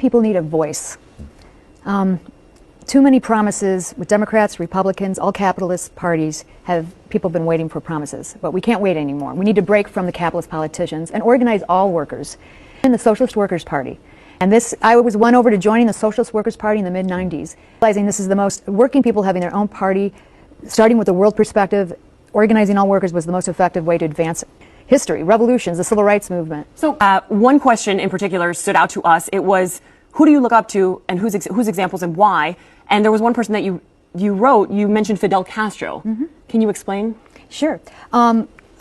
people need a voice. Too many promises with Democrats, Republicans, all capitalist parties have people been waiting for promises. But we can't wait anymore. We need to break from the capitalist politicians and organize all workers in the Socialist Workers' Party. And this, I was won over to joining the Socialist Workers' Party in the mid-90s, realizing this is the most, working people having their own party, starting with a world perspective, organizing all workers was the most effective way to advance history, revolutions, the civil rights movement. So one question in particular stood out to us. It was, who do you look up to and whose examples and why? And there was one person that you wrote, you mentioned Fidel Castro. Mm-hmm. Can you explain? Sure.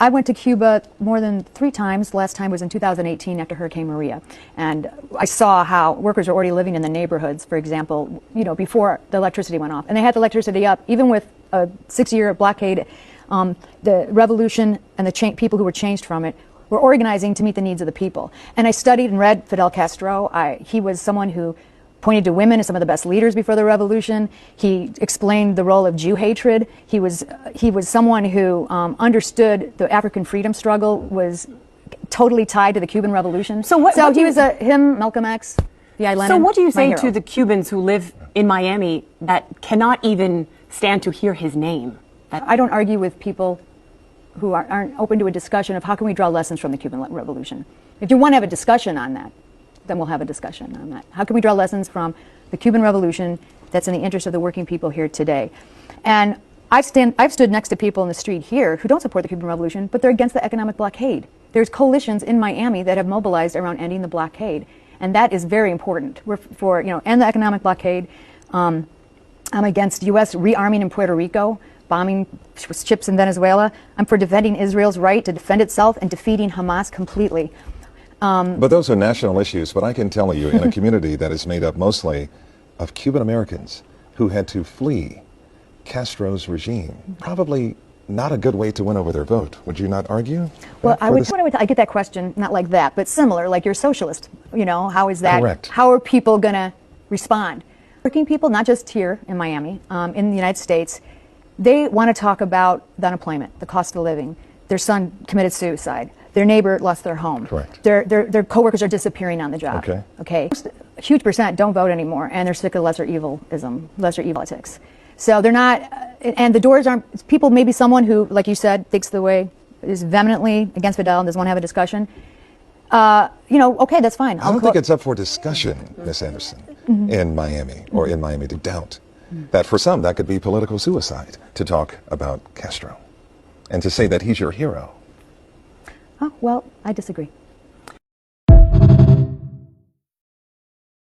I went to Cuba more than 3 times. The last time was in 2018 after Hurricane Maria. And I saw how workers are already living in the neighborhoods, for example, you know, before the electricity went off. And they had the electricity up, even with a 6-year blockade. The revolution and the people who were changed from it were organizing to meet the needs of the people. And I studied and read Fidel Castro. He was someone who pointed to women as some of the best leaders before the revolution. He explained the role of Jew hatred. He was someone who understood the African freedom struggle was totally tied to the Cuban Revolution. So he was Malcolm X, V.I. Lenin. So what do you say to the Cubans who live in Miami that cannot even stand to hear his name? I don't argue with people who aren't open to a discussion of how can we draw lessons from the Cuban Revolution. If you want to have a discussion on that, then we'll have a discussion on that. How can we draw lessons from the Cuban Revolution that's in the interest of the working people here today? And I've stood next to people in the street here who don't support the Cuban Revolution, but they're against the economic blockade. There's coalitions in Miami that have mobilized around ending the blockade, and that is very important. We're for, you know, end the economic blockade. I'm against U.S. rearming in Puerto Rico, bombing ships in Venezuela. I'm for defending Israel's right to defend itself and defeating Hamas completely. But those are national issues. But I can tell you, in a community that is made up mostly of Cuban Americans who had to flee Castro's regime, probably not a good way to win over their vote. Would you not argue? Well, I get that question, not like that, but similar, like you're socialist. You know, how is that? Correct. How are people going to respond? Working people, not just here in Miami, in the United States, they want to talk about the unemployment, the cost of living. Their son committed suicide. Their neighbor lost their home. Correct. Their coworkers are disappearing on the job. Okay. Okay. A huge percent don't vote anymore, and they're sick of lesser evil politics. So they're not, and the doors aren't. People, maybe someone who, like you said, thinks the way is vehemently against Fidel and doesn't want to have a discussion. You know, okay, that's fine. I don't think it's up for discussion, Ms. Anderson, in Miami or in Miami to doubt that for some that could be political suicide to talk about Castro and to say that he's your hero. Oh, well, I disagree.